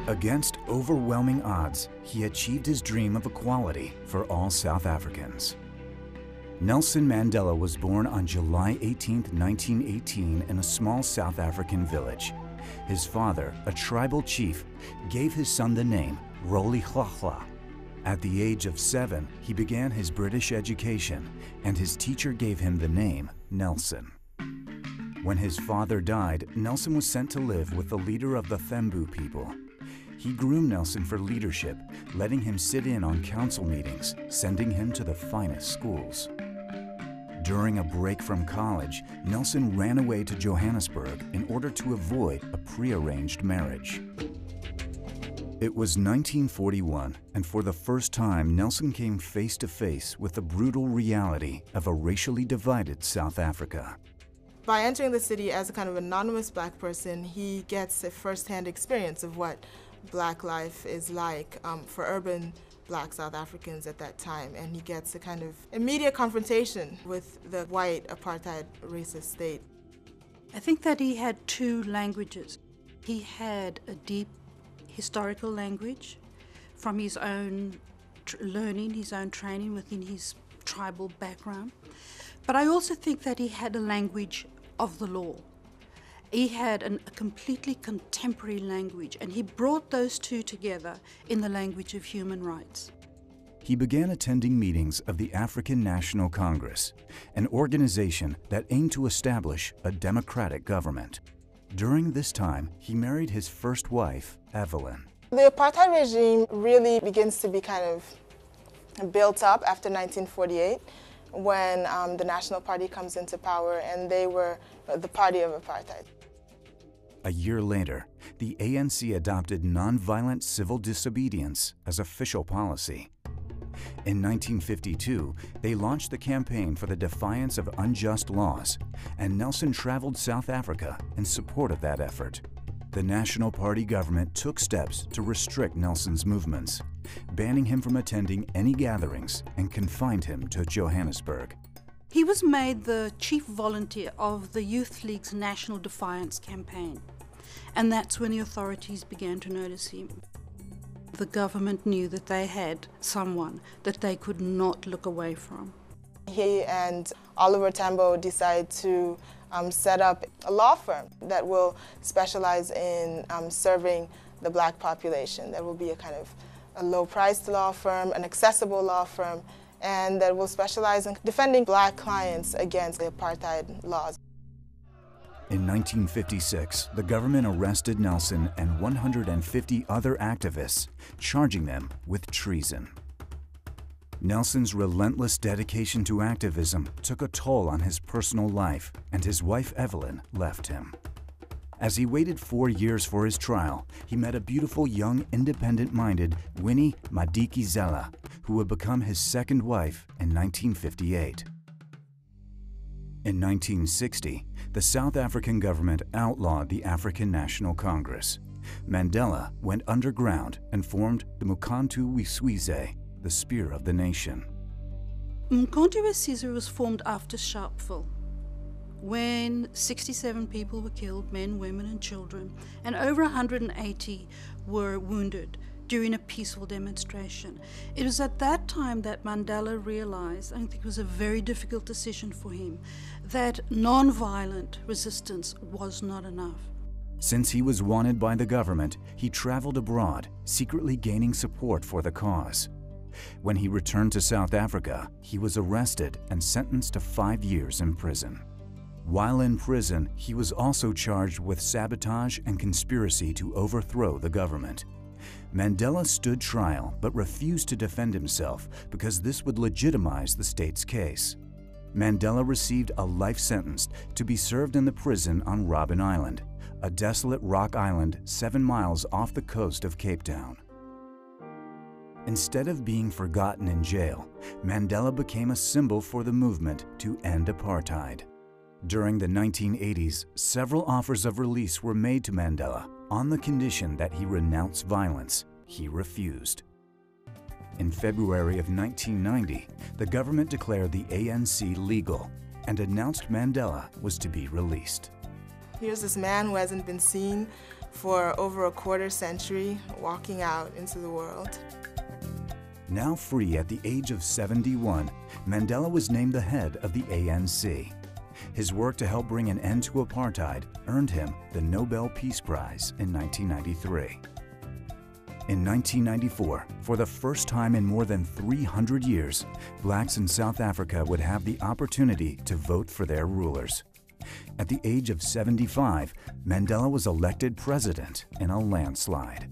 Against overwhelming odds, he achieved his dream of equality for all South Africans. Nelson Mandela was born on July 18, 1918 in a small South African village. His father, a tribal chief, gave his son the name Rolihlahla. At the age of 7, he began his British education, and his teacher gave him the name Nelson. When his father died, Nelson was sent to live with the leader of the Thembu people. He groomed Nelson for leadership, letting him sit in on council meetings, sending him to the finest schools. During a break from college, Nelson ran away to Johannesburg in order to avoid a prearranged marriage. It was 1941, and for the first time, Nelson came face to face with the brutal reality of a racially divided South Africa. By entering the city as a kind of anonymous black person, he gets a first-hand experience of what black life is like for urban black South Africans at that time, and he gets a kind of immediate confrontation with the white apartheid racist state. I think that he had two languages. He had a deep historical language from his own learning, his own training within his tribal background. But I also think that he had a language of the law. He had a completely contemporary language, and he brought those two together in the language of human rights. He began attending meetings of the African National Congress, an organization that aimed to establish a democratic government. During this time, he married his first wife, Evelyn. The apartheid regime really begins to be kind of built up after 1948, when the National Party comes into power, and they were the party of apartheid. A year later, the ANC adopted nonviolent civil disobedience as official policy. In 1952, they launched the campaign for the defiance of unjust laws, and Nelson traveled South Africa in support of that effort. The National Party government took steps to restrict Nelson's movements, banning him from attending any gatherings and confined him to Johannesburg. He was made the chief volunteer of the Youth League's National Defiance campaign, and that's when the authorities began to notice him. The government knew that they had someone that they could not look away from. He and Oliver Tambo decide to set up a law firm that will specialize in serving the black population. That will be a kind of a low-priced law firm, an accessible law firm, and that will specialize in defending black clients against the apartheid laws. In 1956, the government arrested Nelson and 150 other activists, charging them with treason. Nelson's relentless dedication to activism took a toll on his personal life, and his wife Evelyn left him. As he waited 4 years for his trial, he met a beautiful young independent-minded Winnie Madikizela, who would become his second wife in 1958. In 1960, the South African government outlawed the African National Congress. Mandela went underground and formed the Umkhonto weSizwe, the Spear of the Nation. Umkhonto weSizwe was formed after Sharpeville, when 67 people were killed, men, women and children, and over 180 were wounded during a peaceful demonstration. It was at that time that Mandela realized, I think it was a very difficult decision for him, that non-violent resistance was not enough. Since he was wanted by the government, he traveled abroad, secretly gaining support for the cause. When he returned to South Africa, he was arrested and sentenced to 5 years in prison. While in prison, he was also charged with sabotage and conspiracy to overthrow the government. Mandela stood trial but refused to defend himself because this would legitimize the state's case. Mandela received a life sentence to be served in the prison on Robben Island, a desolate rock island 7 miles off the coast of Cape Town. Instead of being forgotten in jail, Mandela became a symbol for the movement to end apartheid. During the 1980s, several offers of release were made to Mandela on the condition that he renounce violence. He refused. In February of 1990, the government declared the ANC legal and announced Mandela was to be released. Here's this man who hasn't been seen for over a quarter century, walking out into the world. Now free at the age of 71, Mandela was named the head of the ANC. His work to help bring an end to apartheid earned him the Nobel Peace Prize in 1993. In 1994, for the first time in more than 300 years, blacks in South Africa would have the opportunity to vote for their rulers. At the age of 75, Mandela was elected president in a landslide.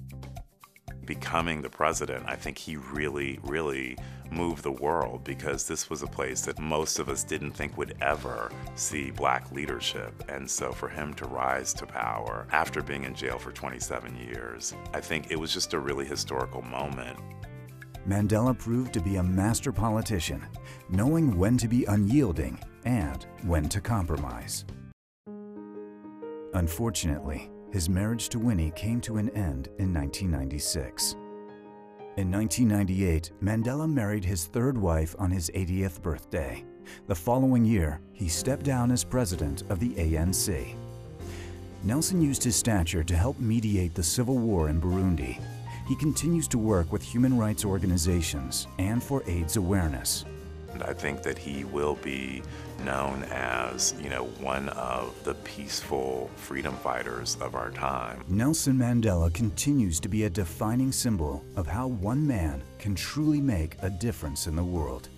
Becoming the president, I think he really moved the world, because this was a place that most of us didn't think would ever see black leadership. And so for him to rise to power after being in jail for 27 years, I think it was just a really historical moment. Mandela proved to be a master politician, knowing when to be unyielding and when to compromise. Unfortunately, his marriage to Winnie came to an end in 1996. In 1998, Mandela married his third wife on his 80th birthday. The following year, he stepped down as president of the ANC. Nelson used his stature to help mediate the civil war in Burundi. He continues to work with human rights organizations and for AIDS awareness. I think that he will be known as, one of the peaceful freedom fighters of our time. Nelson Mandela continues to be a defining symbol of how one man can truly make a difference in the world.